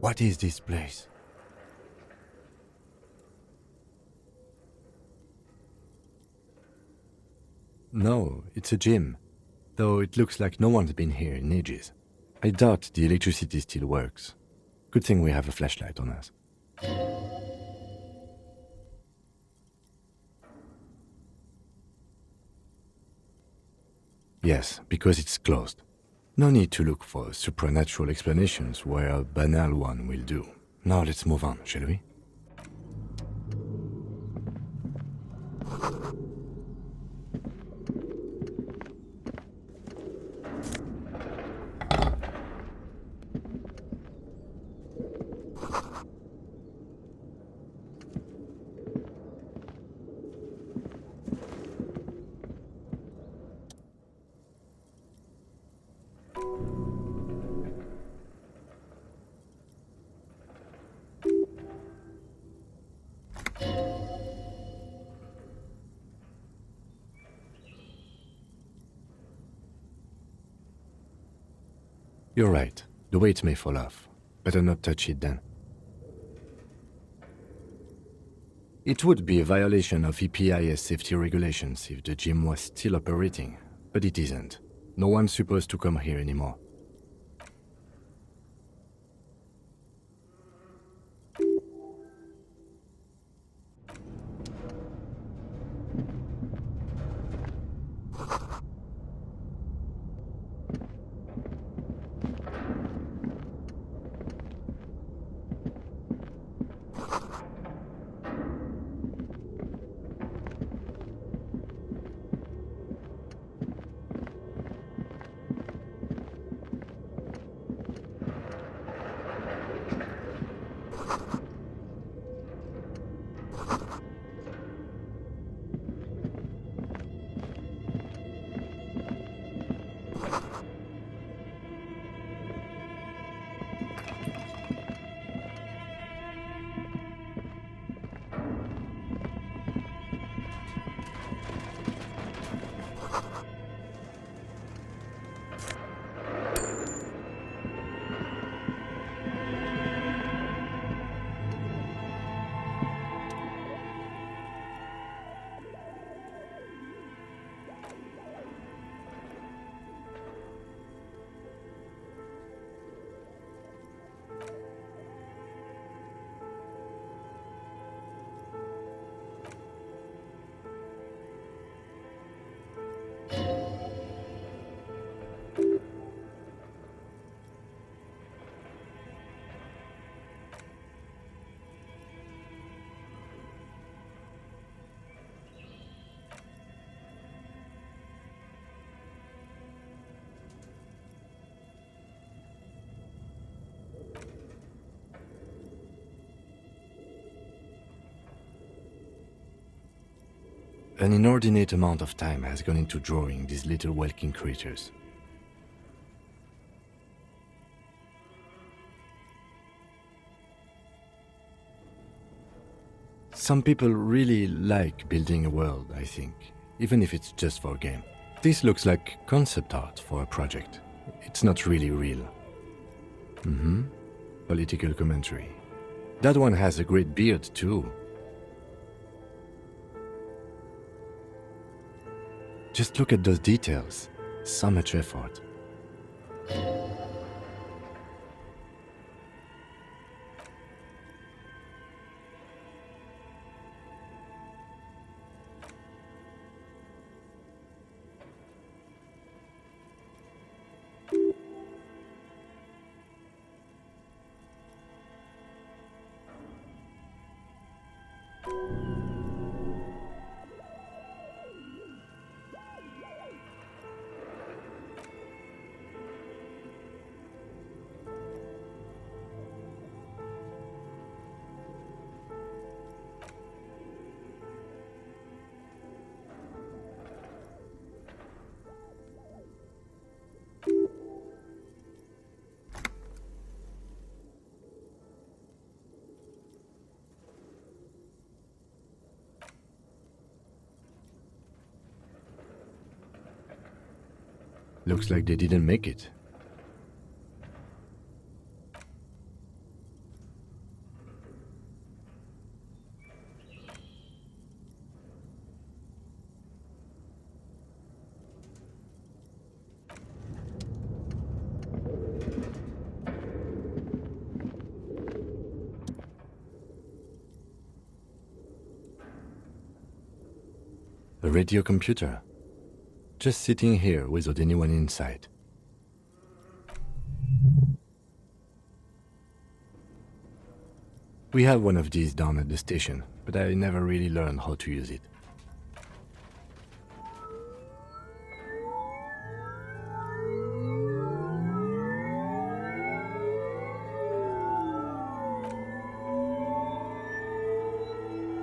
What is this place? No, it's a gym, though it looks like no one's been here in ages. I doubt the electricity still works. Good thing we have a flashlight on us. Yes, because it's closed. No need to look for supernatural explanations where a banal one will do. Now let's move on, shall we? You're right. The weight may fall off. Better not touch it then. It would be a violation of EPIS safety regulations if the gym was still operating, but it isn't. No one's supposed to come here anymore. An inordinate amount of time has gone into drawing these little walking creatures. Some people really like building a world, I think, even if it's just for a game. This looks like concept art for a project. It's not really real. Political commentary. That one has a great beard too. Just look at those details. So much effort. Looks like they didn't make it. A radio computer. Just sitting here without anyone inside. We have one of these down at the station, but I never really learned how to use it.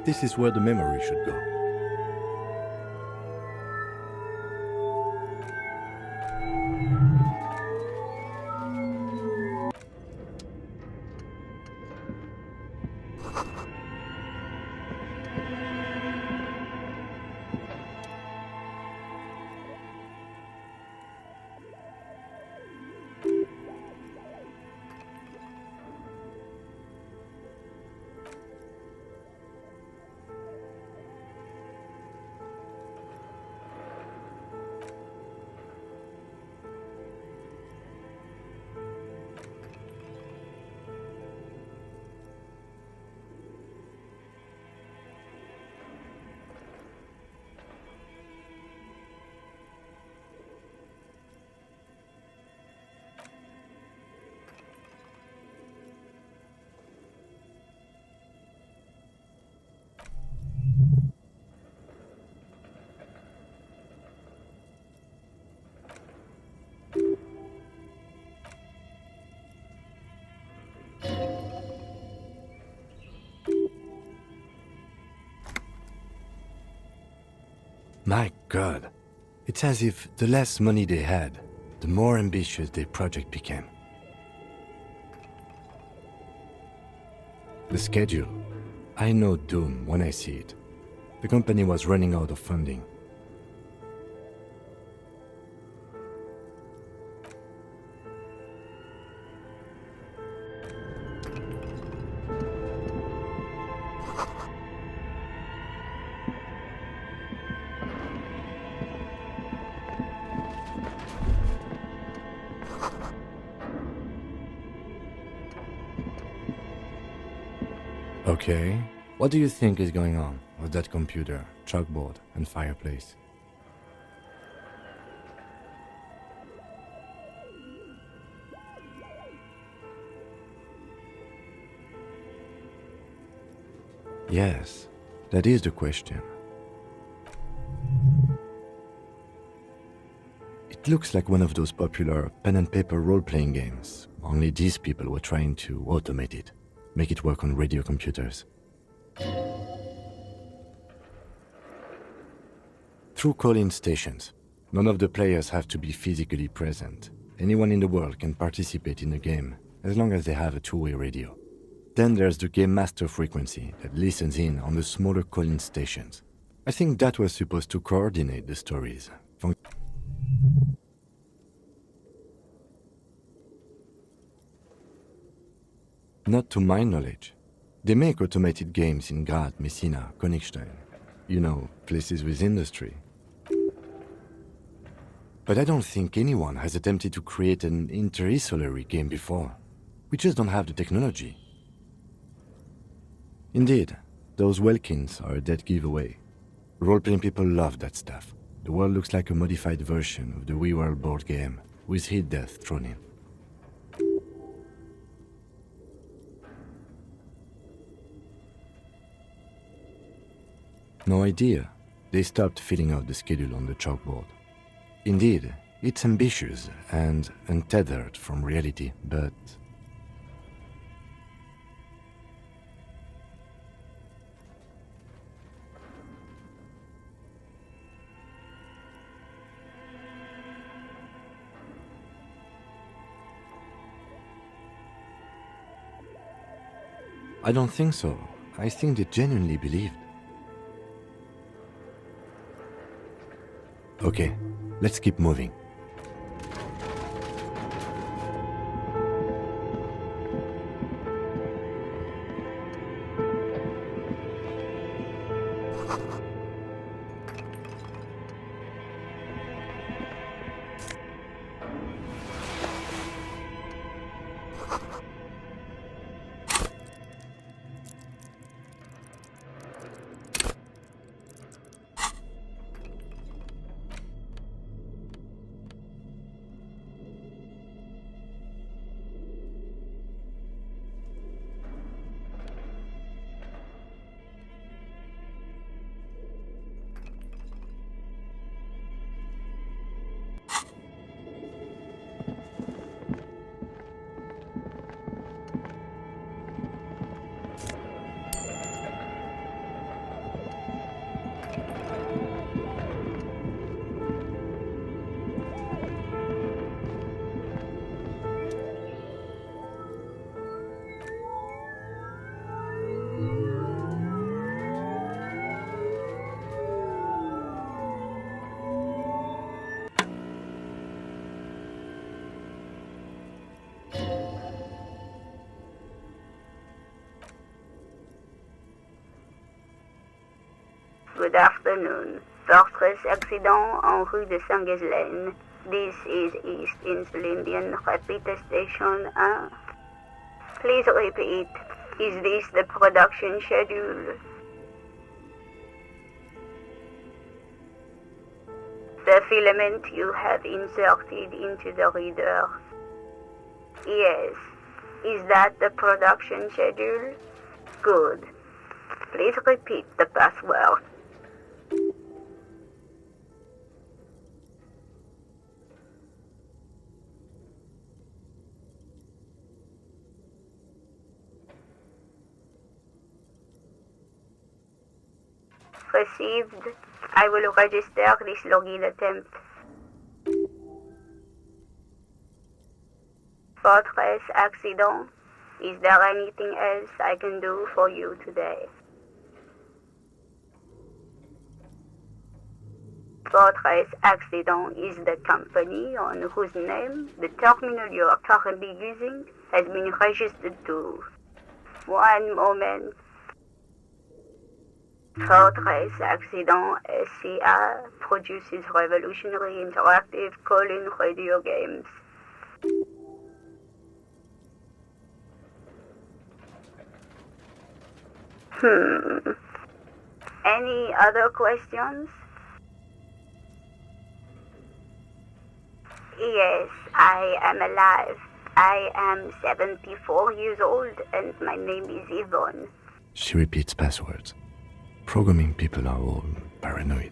This is where the memory should go. My God, it's as if the less money they had, the more ambitious their project became. The schedule. I know doom when I see it. The company was running out of funding. Okay, what do you think is going on with that computer, chalkboard, and fireplace? Yes, that is the question. It looks like one of those popular pen and paper role-playing games, only these people were trying to automate it, make it work on radio computers. Through call-in stations, none of the players have to be physically present. Anyone in the world can participate in the game, as long as they have a two-way radio. Then there's the game master frequency that listens in on the smaller call-in stations. I think that was supposed to coordinate the stories. Not to my knowledge. They make automated games in Graz, Messina, Königstein. You know, places with industry. But I don't think anyone has attempted to create an interinsulary game before. We just don't have the technology. Indeed, those Welkins are a dead giveaway. Role-playing people love that stuff. The world looks like a modified version of the WeWorld board game, with hit death thrown in. No idea. They stopped filling out the schedule on the chalkboard. Indeed, it's ambitious and untethered from reality, but... I don't think so. I think they genuinely believed. Okay, let's keep moving. Good afternoon. Fortress accident en rue de Saint-Ghislaine. This is East Insulindian Repeater Station 1. Please repeat. Is this the production schedule? The filament you have inserted into the reader. Yes. Is that the production schedule? Good. Please repeat the password. Received. I will register this login attempt. Fortress accident. Is there anything else I can do for you today? Fortress Accident is the company on whose name the terminal you are currently using has been registered to. One moment. Fortress Accident SCA produces revolutionary interactive call-in radio games. Any other questions? Yes, I am alive. I am 74 years old and my name is Yvonne. She repeats passwords. Programming people are all paranoid.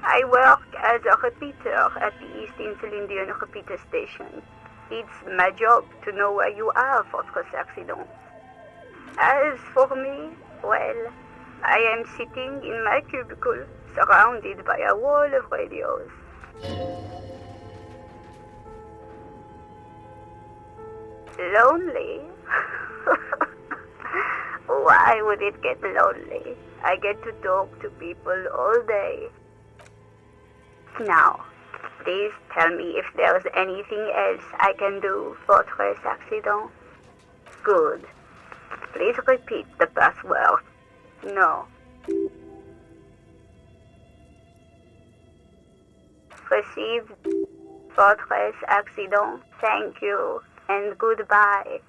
I work as a repeater at the East Insulindian Repeater Station. It's my job to know where you are, Fortress Accident. As for me, well, I am sitting in my cubicle, surrounded by a wall of radios. Lonely? Why would it get lonely? I get to talk to people all day. Now, please tell me if there's anything else I can do, Fortress Accident. Good. Please repeat the password. No. Received. Fortress Accident. Thank you and goodbye.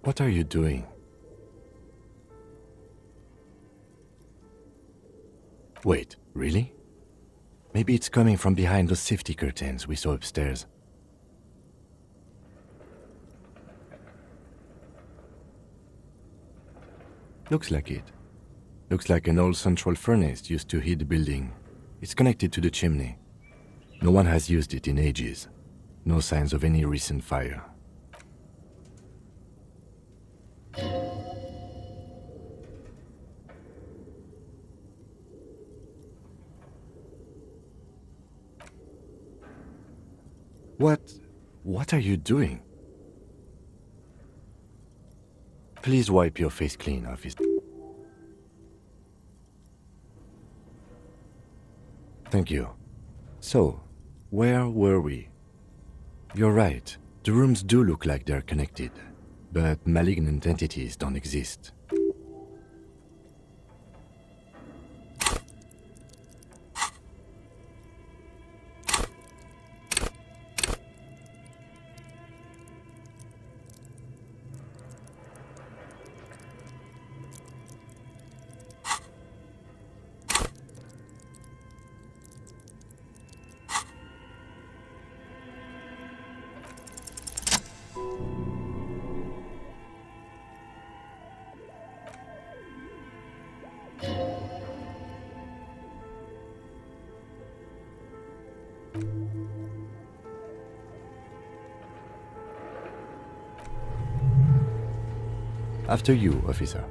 What are you doing? Wait, really? Maybe it's coming from behind those safety curtains we saw upstairs. Looks like it. Looks like an old central furnace used to heat the building. It's connected to the chimney. No one has used it in ages. No signs of any recent fire. What are you doing? Please wipe your face clean, officer. Thank you. So, where were we? You're right. The rooms do look like they're connected, but malignant entities don't exist. After you, officer.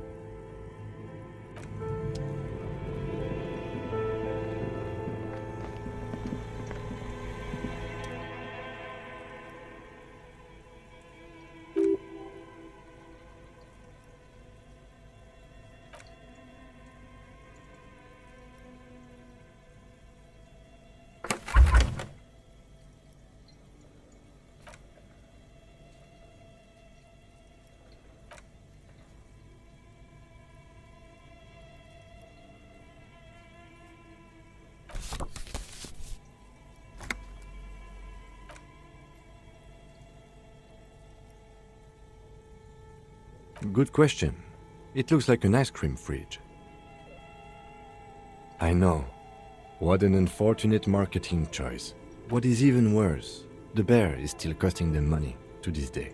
Good question. It looks like an ice cream fridge. I know. What an unfortunate marketing choice. What is even worse, the bear is still costing them money to this day.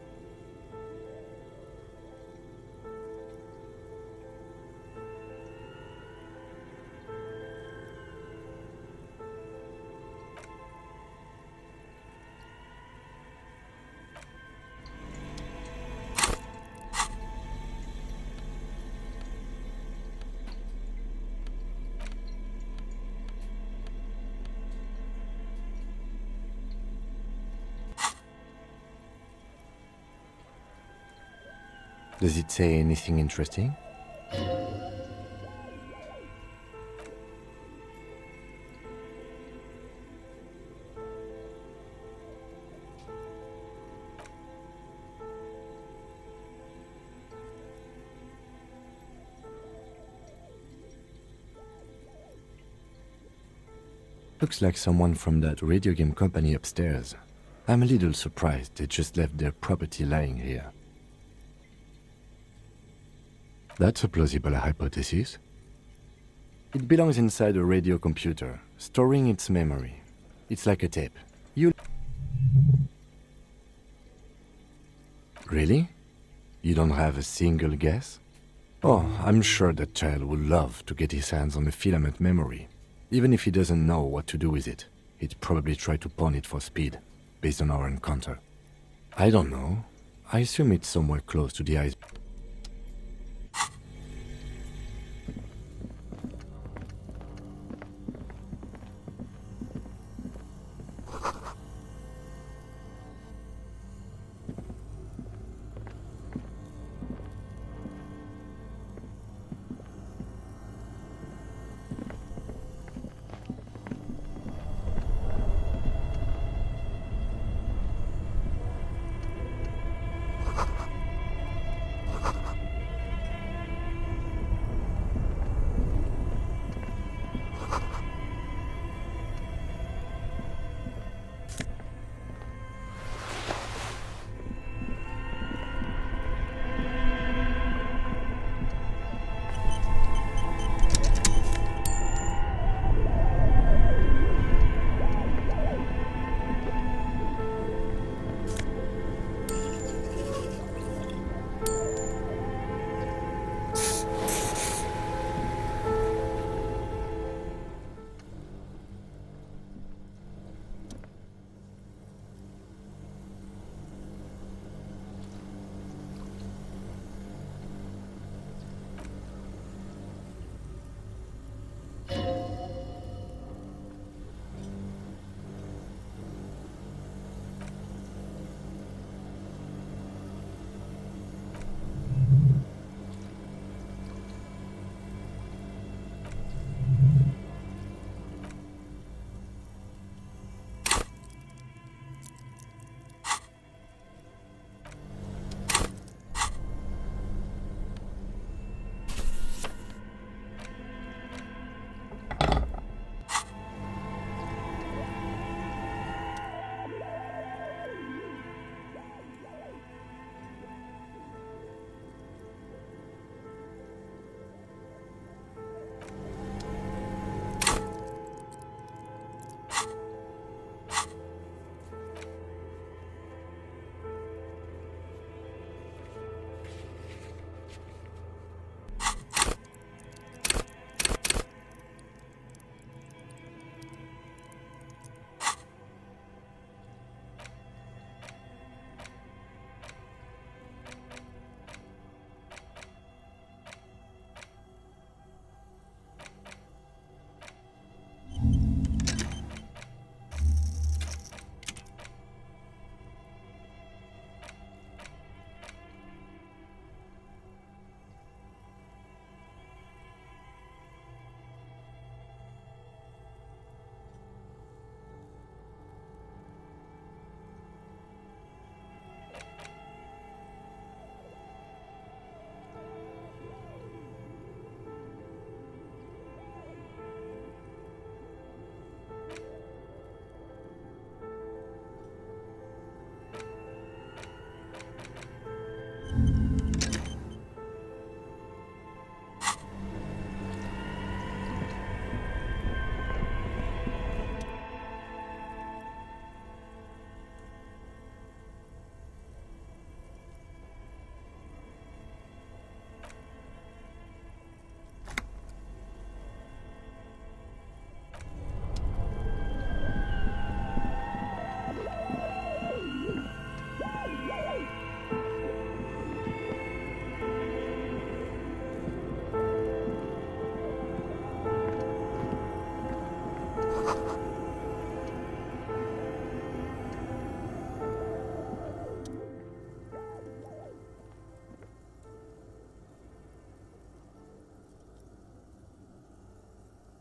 Does it say anything interesting? Looks like someone from that radio game company upstairs. I'm a little surprised they just left their property lying here. That's a plausible hypothesis. It belongs inside a radio computer, storing its memory. It's like a tape. Really? You don't have a single guess? Oh, I'm sure that child would love to get his hands on a filament memory. Even if he doesn't know what to do with it, he'd probably try to pawn it for speed, based on our encounter. I don't know. I assume it's somewhere close to the ice.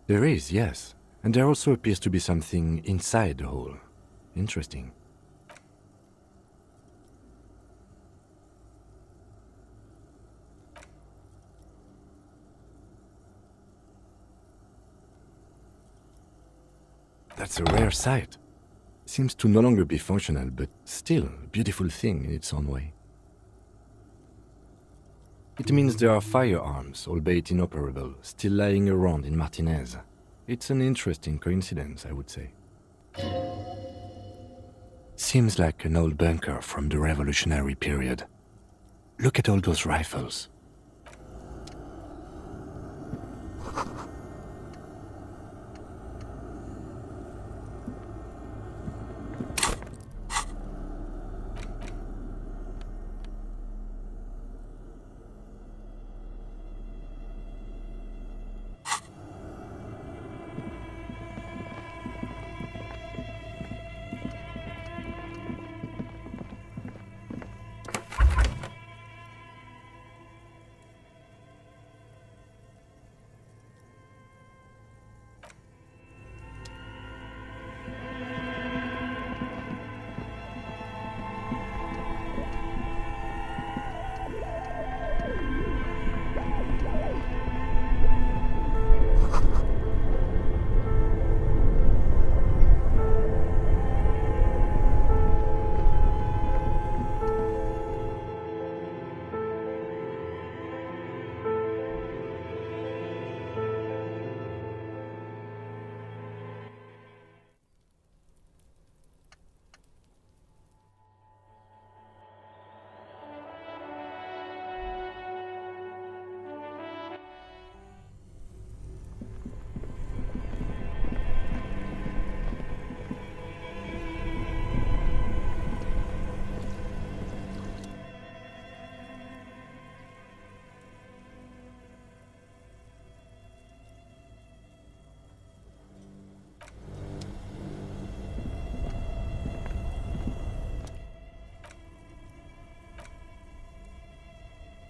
There is, yes. And there also appears to be something inside the hole. Interesting. That's a rare sight. Seems to no longer be functional, but still a beautiful thing in its own way. It means there are firearms, albeit inoperable, still lying around in Martinez. It's an interesting coincidence, I would say. Seems like an old bunker from the revolutionary period. Look at all those rifles.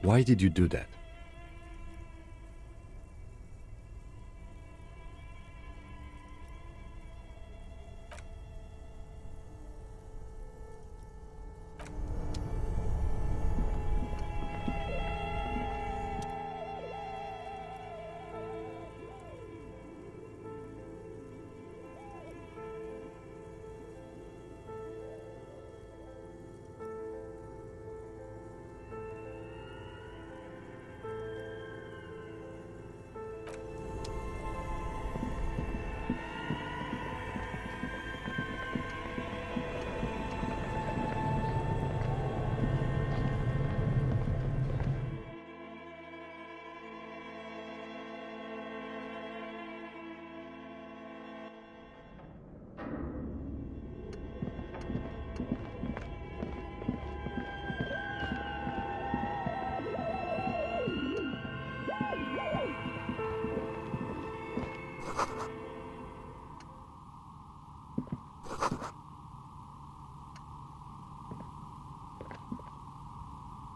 Why did you do that?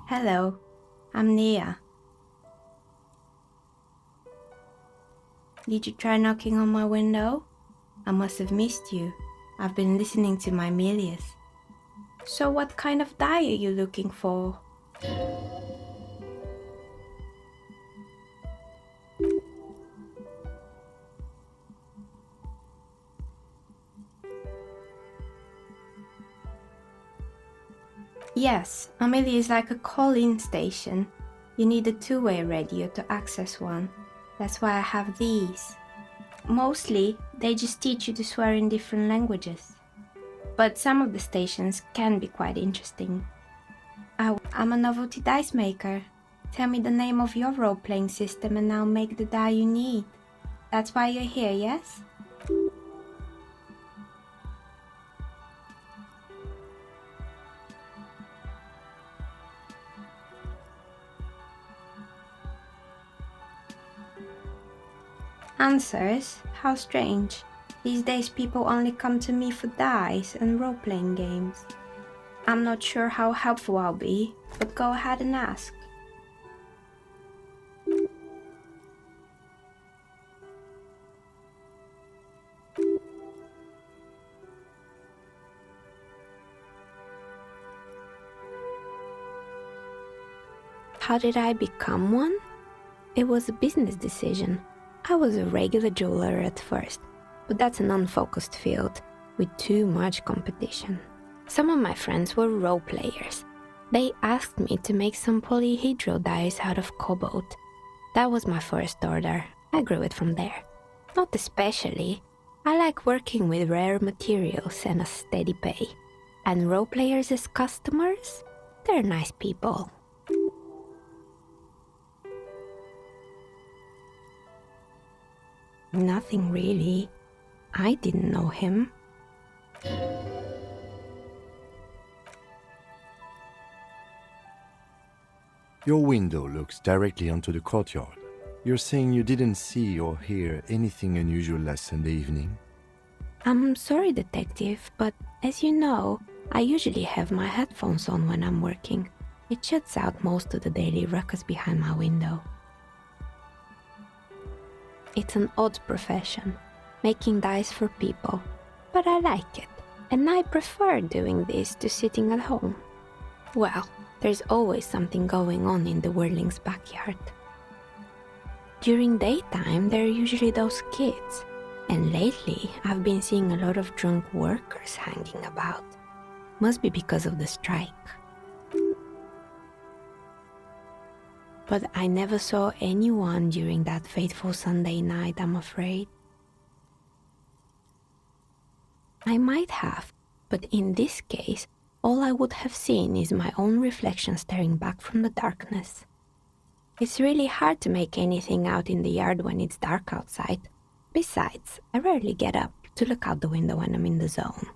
Hello, I'm Nia. Did you try knocking on my window? I must have missed you. I've been listening to my Milius. So what kind of die are you looking for? Yes, Amelia is like a call-in station. You need a two-way radio to access one. That's why I have these. Mostly, they just teach you to swear in different languages. But some of the stations can be quite interesting. I'm a novelty dice maker. Tell me the name of your role-playing system and I'll make the die you need. That's why you're here, yes? Answers? How strange. These days people only come to me for dice and role-playing games. I'm not sure how helpful I'll be, but go ahead and ask. How did I become one? It was a business decision. I was a regular jeweler at first, but that's an unfocused field with too much competition. Some of my friends were role players. They asked me to make some polyhedral dice out of cobalt. That was my first order. I grew it from there. Not especially. I like working with rare materials and a steady pay. And role players as customers? They're nice people. Nothing really. I didn't know him. Your window looks directly onto the courtyard. You're saying you didn't see or hear anything unusual last Sunday evening? I'm sorry, detective, but as you know, I usually have my headphones on when I'm working. It shuts out most of the daily ruckus behind my window. It's an odd profession, making dice for people, but I like it, and I prefer doing this to sitting at home. Well, there's always something going on in the Whirling's backyard. During daytime, there are usually those kids, and lately I've been seeing a lot of drunk workers hanging about. Must be because of the strike. But I never saw anyone during that fateful Sunday night, I'm afraid. I might have, but in this case, all I would have seen is my own reflection staring back from the darkness. It's really hard to make anything out in the yard when it's dark outside. Besides, I rarely get up to look out the window when I'm in the zone.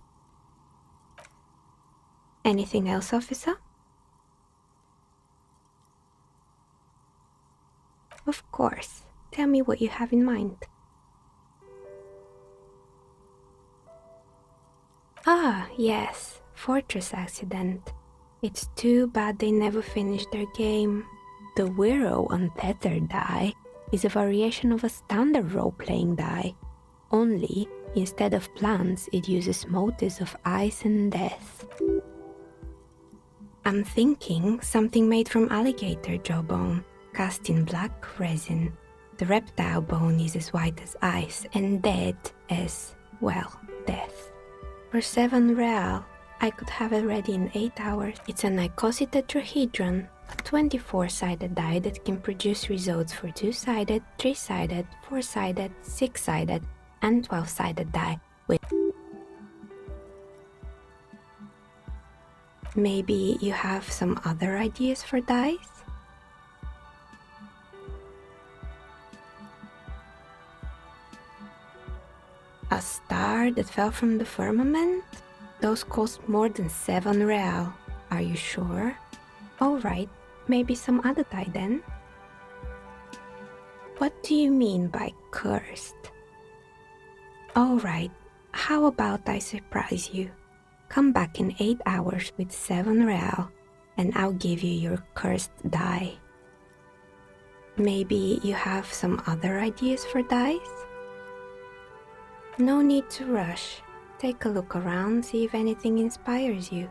Anything else, officer? Of course. Tell me what you have in mind. Ah, yes. Fortress accident. It's too bad they never finished their game. The Wiro Untethered die is a variation of a standard role-playing die. Only, instead of plants, it uses motifs of ice and death. I'm thinking something made from alligator jawbone, cast in black resin. The reptile bone is as white as ice and dead as, well, death. For 7 real, I could have it ready in 8 hours. It's an icositetrahedron, a 24-sided die that can produce results for 2-sided, 3-sided, 4-sided, 6-sided, and 12-sided die with... Maybe you have some other ideas for dice? A star that fell from the firmament? Those cost more than 7 real. Are you sure? Alright, maybe some other die then. What do you mean by cursed? Alright, how about I surprise you? Come back in 8 hours with 7 real, and I'll give you your cursed die. Maybe you have some other ideas for dice? No need to rush. Take a look around, see if anything inspires you.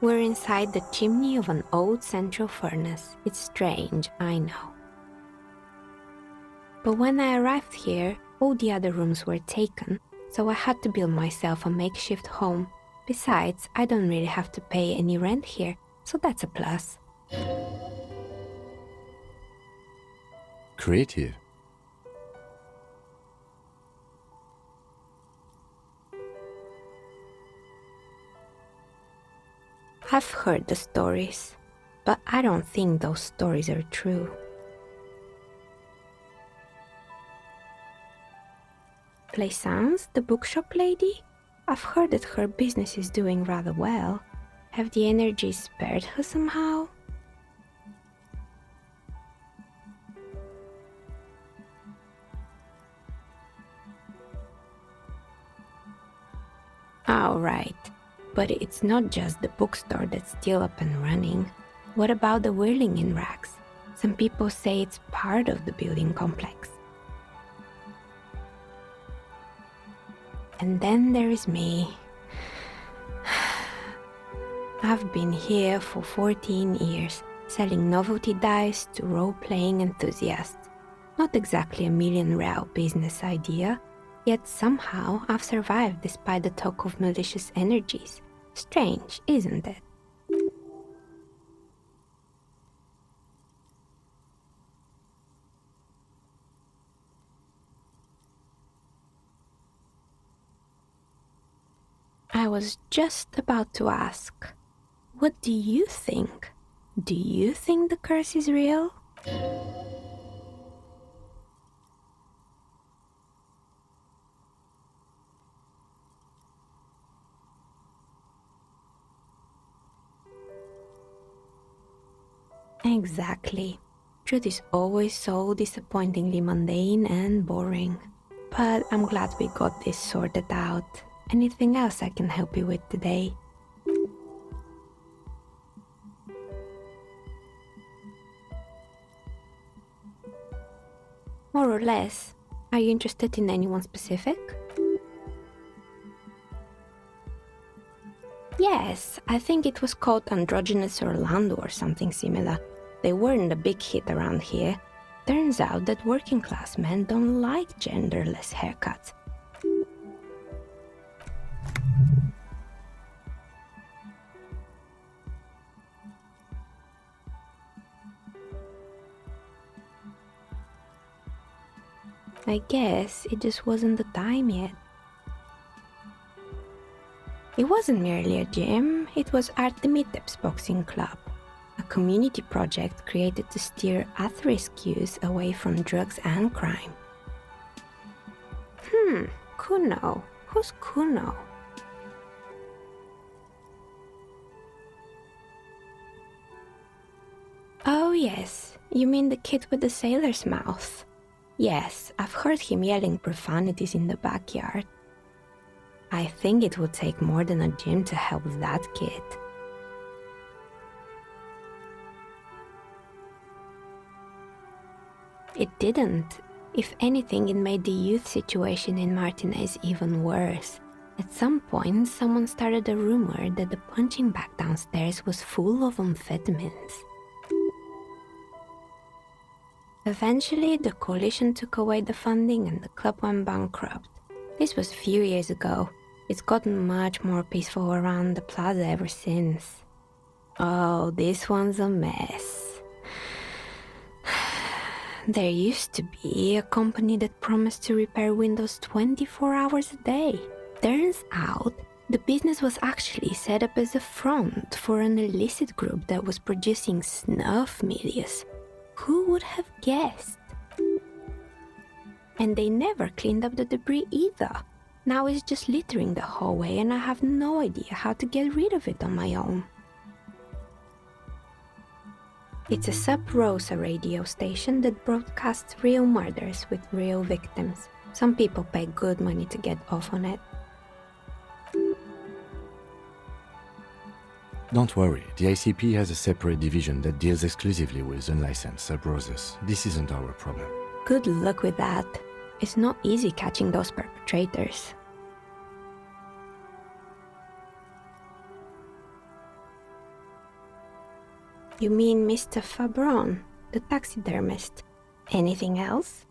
We're inside the chimney of an old central furnace. It's strange, I know. But when I arrived here, all the other rooms were taken, so I had to build myself a makeshift home. Besides, I don't really have to pay any rent here, so that's a plus. Creative. I've heard the stories, but I don't think those stories are true. Plaisance, the bookshop lady? I've heard that her business is doing rather well. Have the energies spared her somehow? Alright, but it's not just the bookstore that's still up and running. What about the whirling in rags? Some people say it's part of the building complex. And then there is me. I've been here for 14 years, selling novelty dice to role-playing enthusiasts. Not exactly a million-real business idea, yet somehow I've survived despite the talk of malicious energies. Strange, isn't it? I was just about to ask, what do you think? Do you think the curse is real? Exactly. Truth is always so disappointingly mundane and boring. But I'm glad we got this sorted out. Anything else I can help you with today? More or less. Are you interested in anyone specific? Yes, I think it was called Androgynous Orlando or something similar. They weren't a big hit around here. Turns out that working class men don't like genderless haircuts. I guess it just wasn't the time yet. It wasn't merely a gym, it was Artemitep's boxing club, a community project created to steer at-risk youth away from drugs and crime. Kuno. Who's Kuno? Oh yes, you mean the kid with the sailor's mouth. Yes, I've heard him yelling profanities in the backyard. I think it would take more than a gym to help that kid. It didn't. If anything, it made the youth situation in Martinez even worse. At some point, someone started a rumor that the punching bag downstairs was full of amphetamines. Eventually, the coalition took away the funding and the club went bankrupt. This was a few years ago. It's gotten much more peaceful around the plaza ever since. Oh, this one's a mess. There used to be a company that promised to repair windows 24 hours a day. Turns out, the business was actually set up as a front for an illicit group that was producing snuff medias. Who would have guessed? And they never cleaned up the debris either. Now it's just littering the hallway and I have no idea how to get rid of it on my own. It's a Sub Rosa radio station that broadcasts real murders with real victims. Some people pay good money to get off on it. Don't worry, the ICP has a separate division that deals exclusively with unlicensed sub-roses. This isn't our problem. Good luck with that. It's not easy catching those perpetrators. You mean Mr. Fabron, the taxidermist? Anything else?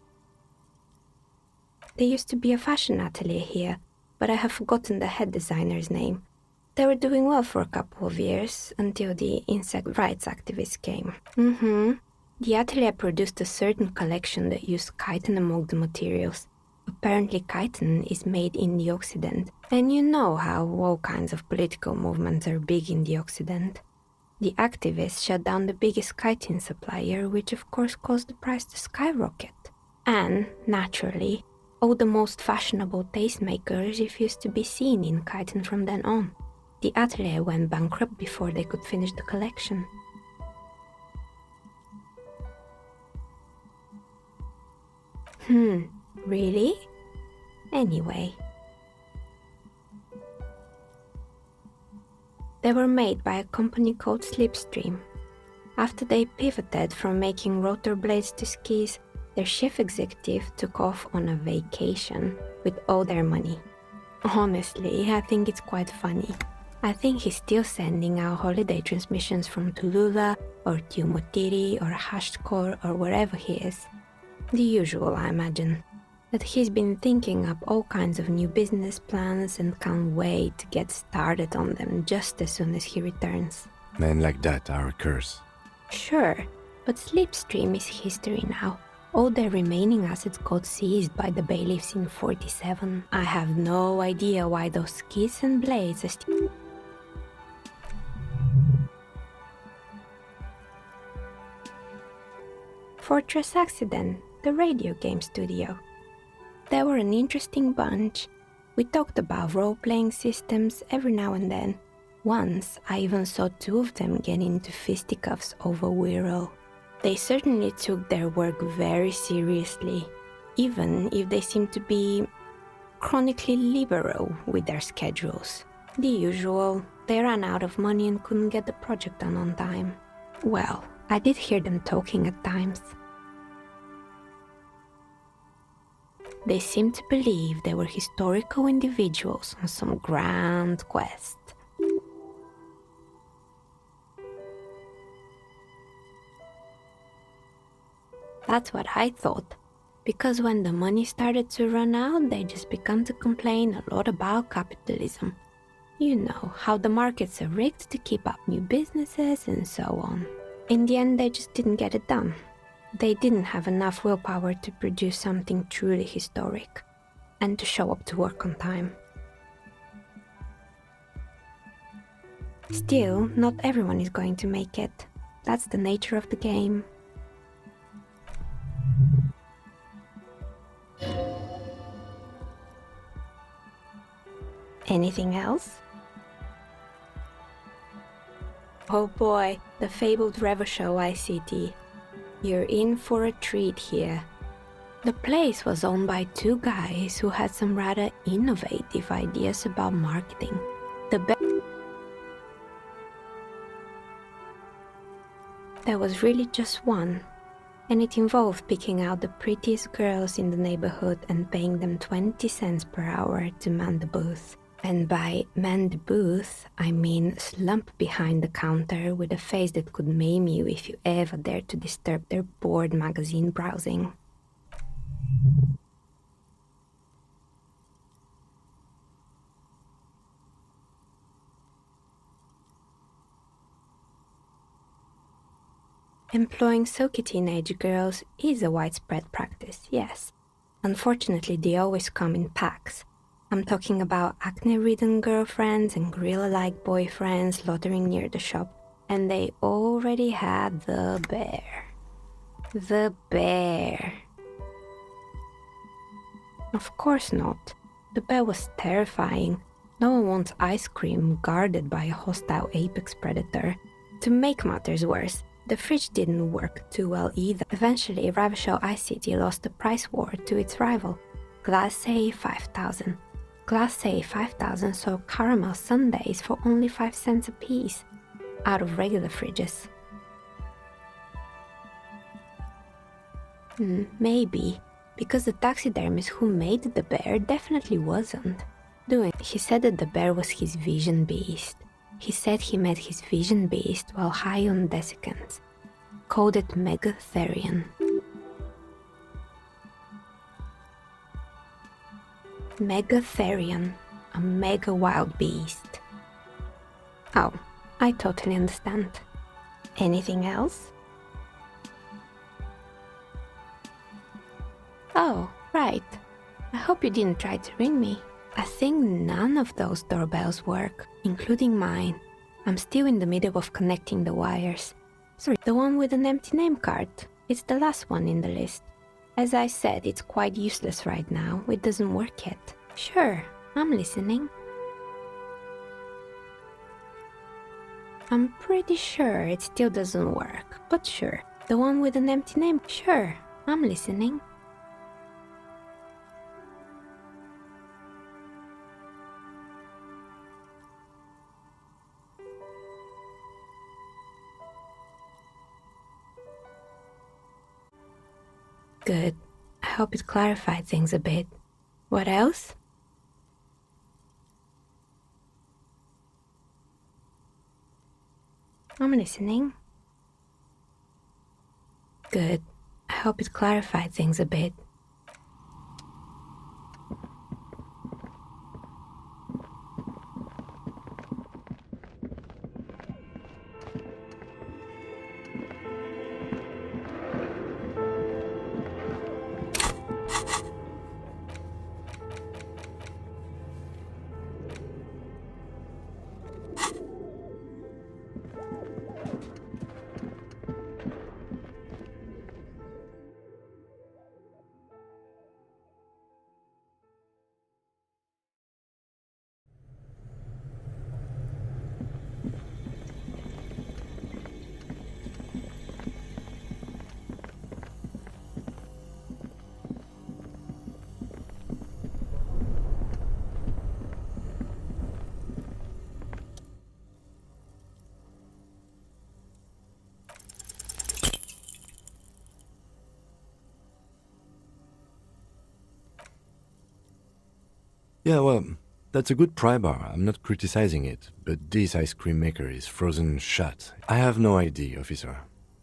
There used to be a fashion atelier here, but I have forgotten the head designer's name. They were doing well for a couple of years, until the insect rights activists came. The atelier produced a certain collection that used chitin among the materials. Apparently chitin is made in the Occident, and you know how all kinds of political movements are big in the Occident. The activists shut down the biggest chitin supplier, which of course caused the price to skyrocket. And, naturally, all the most fashionable tastemakers refused to be seen in chitin from then on. The atelier went bankrupt before they could finish the collection. Really? Anyway. They were made by a company called Slipstream. After they pivoted from making rotor blades to skis, their chief executive took off on a vacation with all their money. Honestly, I think it's quite funny. I think he's still sending out holiday transmissions from Tulula or Tiumotiri or Hashtkor or wherever he is. The usual, I imagine. That he's been thinking up all kinds of new business plans and can't wait to get started on them just as soon as he returns. Men like that are a curse. Sure, but Slipstream is history now. All their remaining assets got seized by the bailiffs in 47. I have no idea why those skis and blades are still... Fortress Accident, the radio game studio. They were an interesting bunch. We talked about role-playing systems every now and then. Once, I even saw two of them get into fisticuffs over Wiro. They certainly took their work very seriously, even if they seemed to be chronically liberal with their schedules. The usual, they ran out of money and couldn't get the project done on time. Well, I did hear them talking at times. They seemed to believe they were historical individuals on some grand quest. That's what I thought, because when the money started to run out, they just began to complain a lot about capitalism. You know, how the markets are rigged to keep up new businesses and so on. In the end, they just didn't get it done. They didn't have enough willpower to produce something truly historic, and to show up to work on time. Still, not everyone is going to make it. That's the nature of the game. Anything else? Oh boy, the fabled Revo Show ICT. You're in for a treat here. The place was owned by two guys who had some rather innovative ideas about marketing. There was really just one, and it involved picking out the prettiest girls in the neighborhood and paying them 20 cents per hour to man the booth. And by man the booth, I mean slump behind the counter with a face that could maim you if you ever dared to disturb their bored magazine browsing. Employing silky teenage girls is a widespread practice, yes. Unfortunately, they always come in packs. I'm talking about acne-ridden girlfriends and gorilla-like boyfriends loitering near the shop. And they already had the bear. The bear. Of course not. The bear was terrifying. No one wants ice cream guarded by a hostile apex predator. To make matters worse, the fridge didn't work too well either. Eventually, Ravishell iCity lost the price war to its rival, Glace 5000. Glace 5000 sold caramel sundaes for only 5 cents a piece, out of regular fridges. Maybe, because the taxidermist who made the bear definitely wasn't. He said that the bear was his vision beast. He said he met his vision beast while high on desiccants. Called it Megatherion. Megatherion, a mega wild beast. Oh, I totally understand. Anything else? Oh, right. I hope you didn't try to ring me. I think none of those doorbells work, including mine. I'm still in the middle of connecting the wires. Sorry, the one with an empty name card. It's the last one in the list. As I said, it's quite useless right now. It doesn't work yet. Sure, I'm listening. I'm pretty sure it still doesn't work, but sure. The one with an empty name? Sure, I'm listening. Good. I hope it clarified things a bit. What else? I'm listening. Good. I hope it clarified things a bit. Yeah, well, that's a good pry bar. I'm not criticizing it, but this ice cream maker is frozen shut. I have no idea, officer.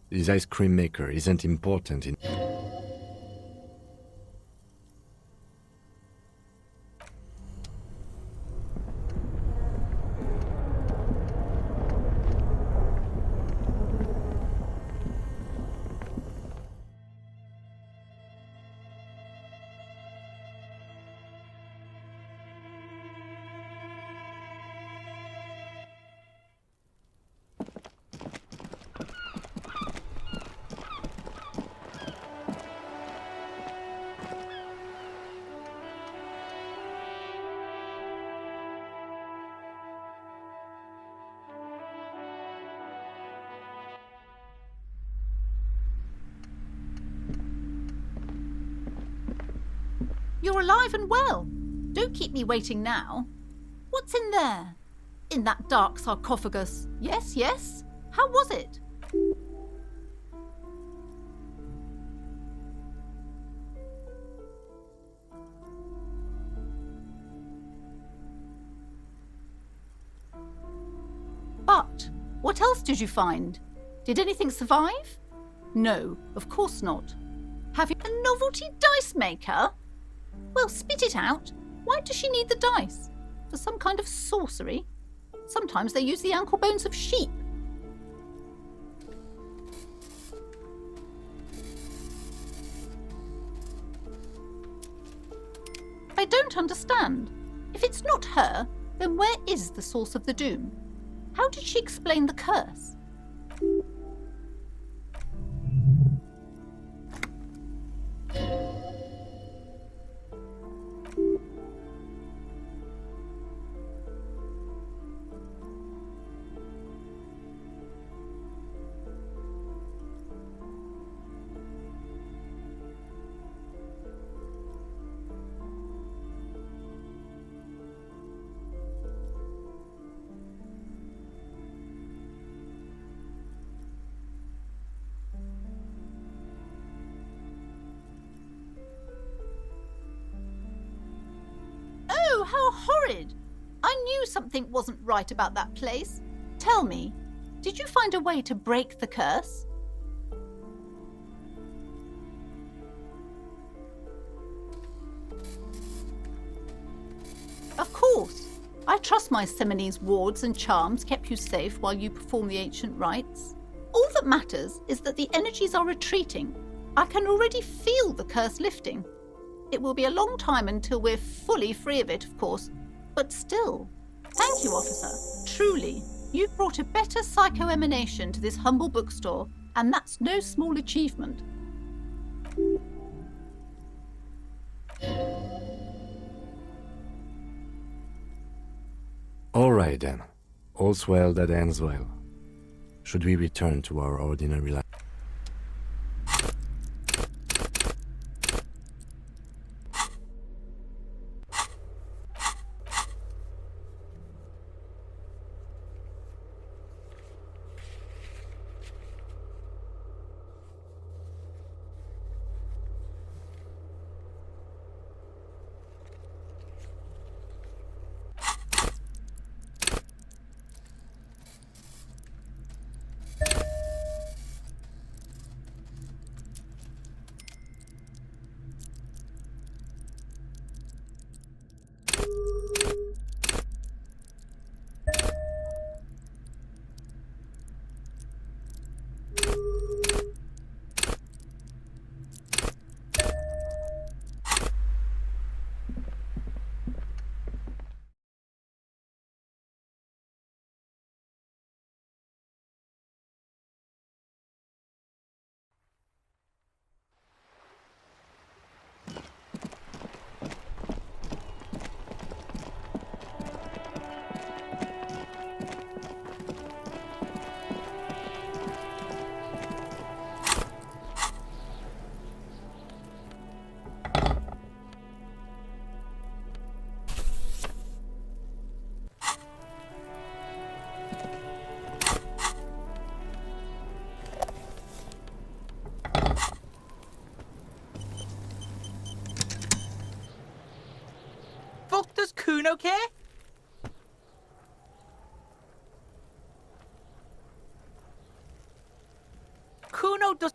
This ice cream maker isn't important in... You're alive and well. Don't keep me waiting now. What's in there? In that dark sarcophagus? Yes, yes. How was it? But what else did you find? Did anything survive? No, of course not. Have you a novelty dice maker? Well, spit it out. Why does she need the dice? For some kind of sorcery? Sometimes they use the ankle bones of sheep. I don't understand. If it's not her, then where is the source of the doom? How did she explain the curse? Oh, how horrid! I knew something wasn't right about that place. Tell me, did you find a way to break the curse? Of course. I trust my Seminole's wards and charms kept you safe while you perform the ancient rites. All that matters is that the energies are retreating. I can already feel the curse lifting. It will be a long time until we're fully free of it, of course, but still. Thank you, officer. Truly, you've brought a better psycho-emanation to this humble bookstore, and that's no small achievement. All right, then. All's well that ends well. Should we return to our ordinary life? doing okay? Kuno does...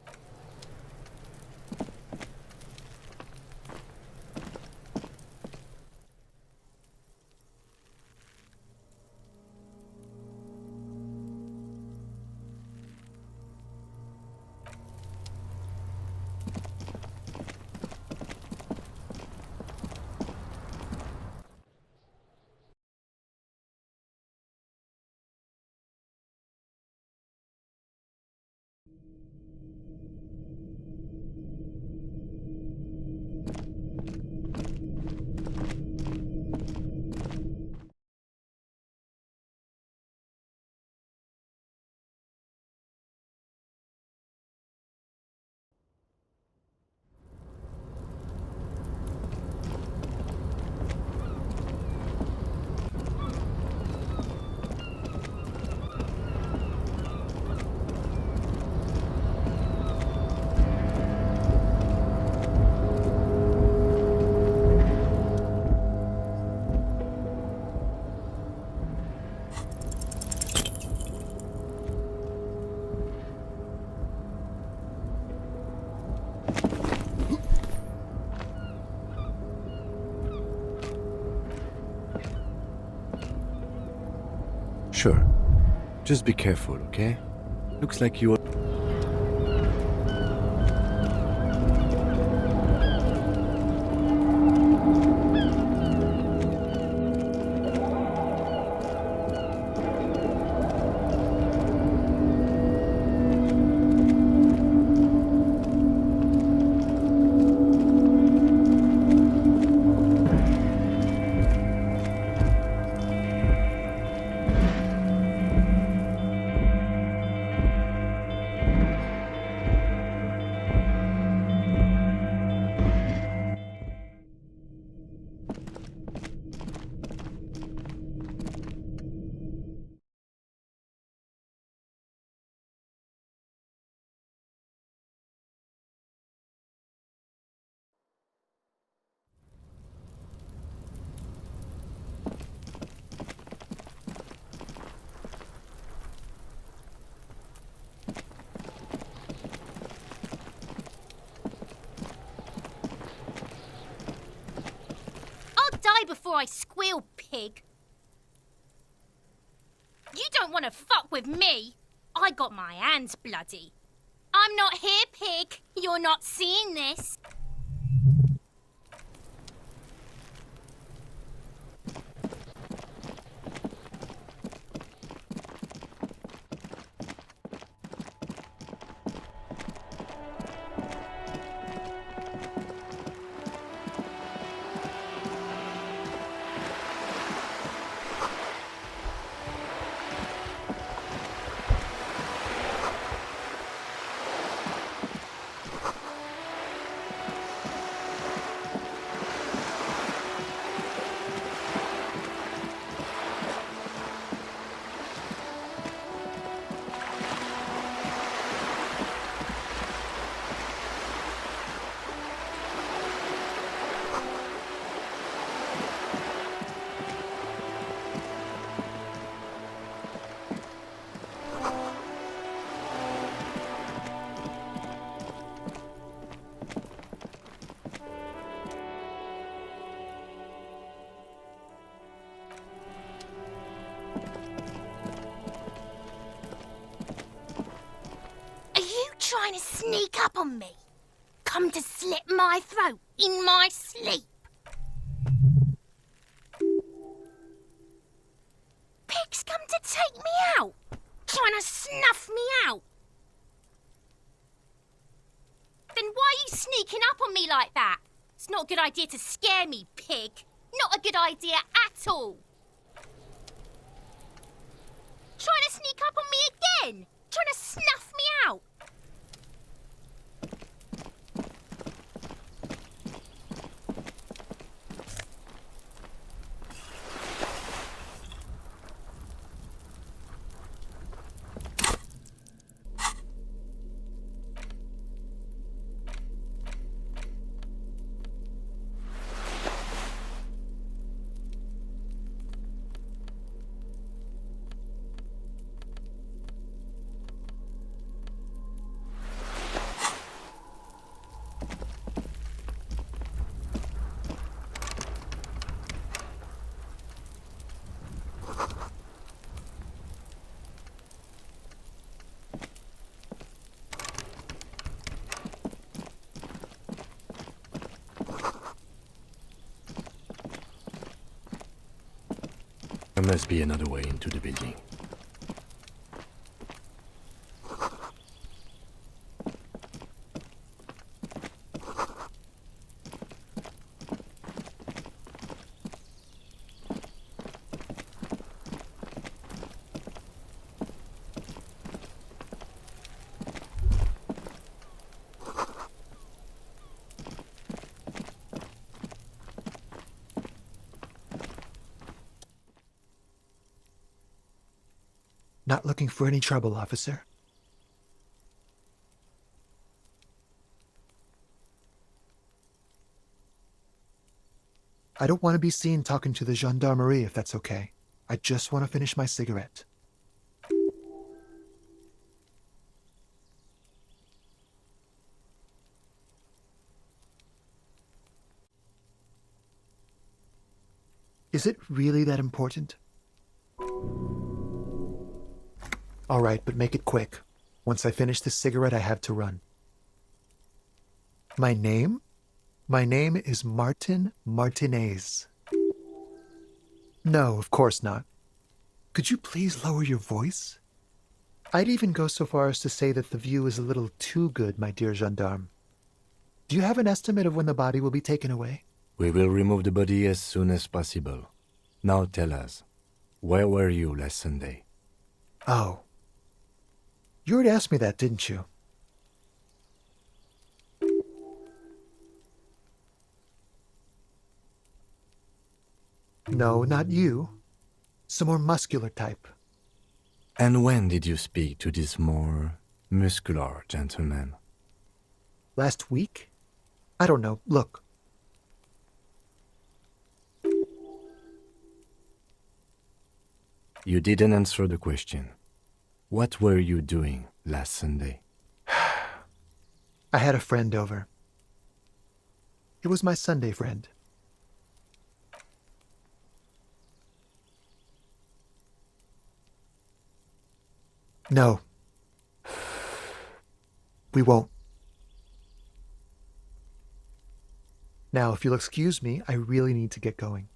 Sure. Just be careful, okay? Looks like you are... Die before I squeal, pig. You don't want to fuck with me. I got my hands bloody. I'm not here, pig. You're not seeing this. Trying to sneak up on me? Come to slit my throat in my sleep? Pigs come to take me out? Trying to snuff me out? Then why are you sneaking up on me like that? It's not a good idea to scare me, pig. Not a good idea at all. Trying to sneak up on me again? Trying to snuff me out? must be another way into the building. Not looking for any trouble, officer. I don't want to be seen talking to the gendarmerie, if that's okay. I just want to finish my cigarette. Is it really that important? All right, but make it quick. Once I finish this cigarette, I have to run. My name? My name is Martin Martinez. No, of course not. Could you please lower your voice? I'd even go so far as to say that the view is a little too good, my dear gendarme. Do you have an estimate of when the body will be taken away? We will remove the body as soon as possible. Now tell us, where were you last Sunday? Oh. You already asked me that, didn't you? No, not you. Some more muscular type. And when did you speak to this more muscular gentleman? Last week? I don't know. Look. You didn't answer the question. What were you doing last Sunday? I had a friend over. It was my Sunday friend. No. We won't. Now, if you'll excuse me, I really need to get going.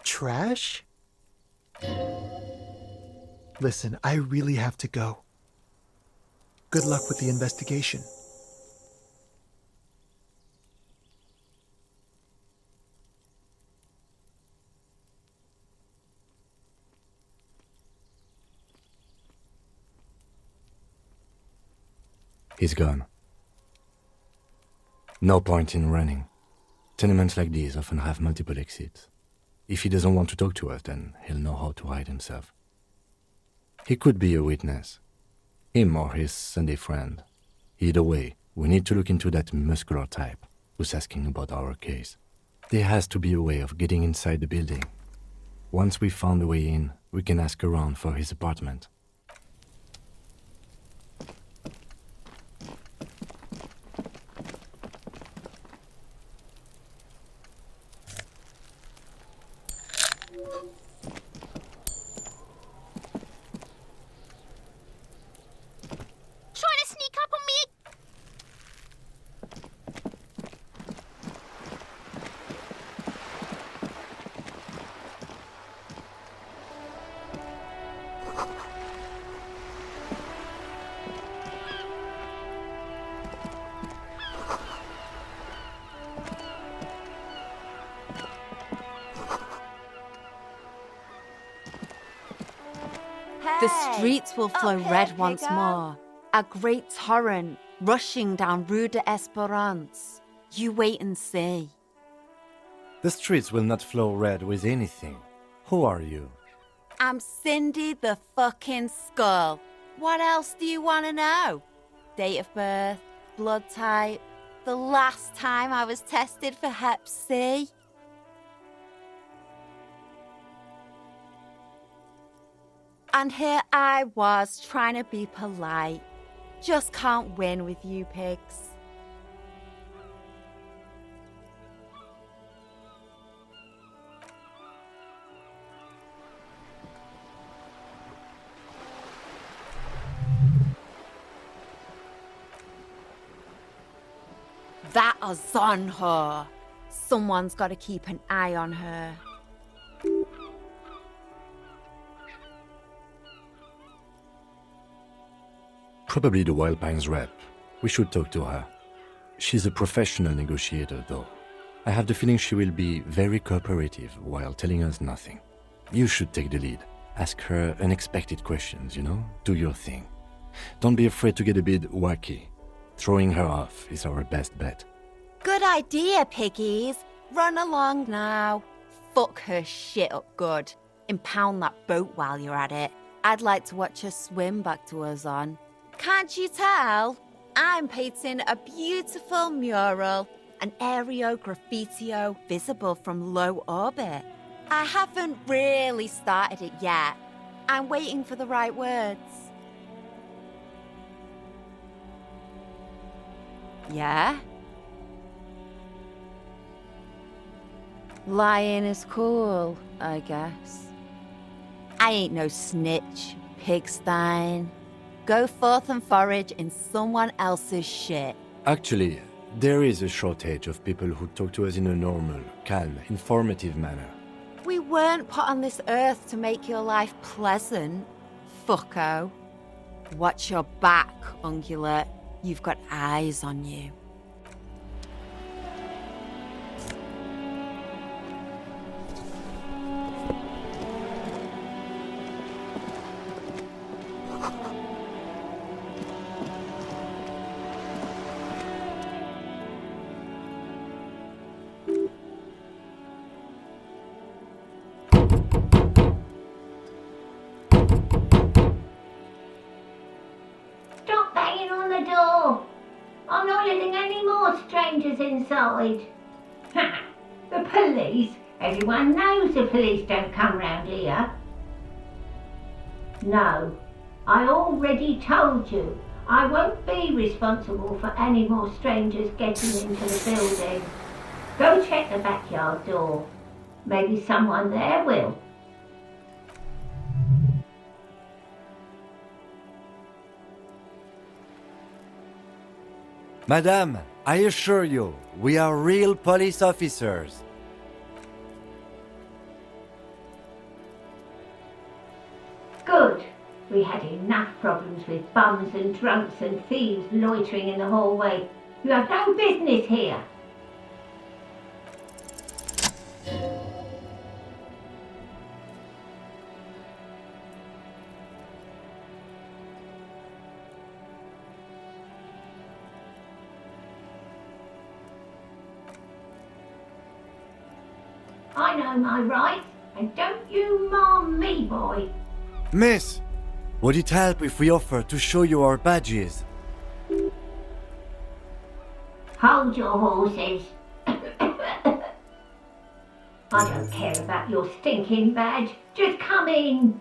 Trash? Listen, I really have to go. Good luck with the investigation. He's gone. No point in running. Tenements like these often have multiple exits. If he doesn't want to talk to us, then he'll know how to hide himself. He could be a witness. Him or his Sunday friend. Either way, we need to look into that muscular type who's asking about our case. There has to be a way of getting inside the building. Once we've found a way in, we can ask around for his apartment. Trying to sneak up on me. The streets will flow red once more. A great torrent rushing down Rue de Esperance. You wait and see. The streets will not flow red with anything. Who are you? I'm Cindy the fucking Skull. What else do you want to know? Date of birth, blood type, the last time I was tested for Hep C. And here I was trying to be polite. Just can't win with you pigs. That is on her. Someone's got to keep an eye on her. Probably the Wild Pines rep. We should talk to her. She's a professional negotiator, though. I have the feeling she will be very cooperative while telling us nothing. You should take the lead. Ask her unexpected questions, Do your thing. Don't be afraid to get a bit wacky. Throwing her off is our best bet. Good idea, piggies. Run along now. Fuck her shit up good. Impound that boat while you're at it. I'd like to watch her swim back to us on. Can't you tell? I'm painting a beautiful mural, an aereo graffitio visible from low orbit. I haven't really started it yet. I'm waiting for the right words. Yeah? Lying is cool, I guess. I ain't no snitch, pigstein. Go forth and forage in someone else's shit. Actually, there is a shortage of people who talk to us in a normal, calm, informative manner. We weren't put on this earth to make your life pleasant, fucko. Watch your back, ungulate. You've got eyes on you. Stop banging on the door. I'm not letting any more strangers inside. Ha! The police? Everyone knows the police don't come round here. No, I already told you. I won't be responsible for any more strangers getting into the building. Go check the backyard door. Maybe someone there will. Madame, I assure you, we are real police officers. Good. We had enough problems with bums and drunks and thieves loitering in the hallway. You have no business here. I know my rights, and don't you marm me, boy. Miss, would it help if we offer to show you our badges? Hold your horses. I don't care about your stinking badge. Just come in.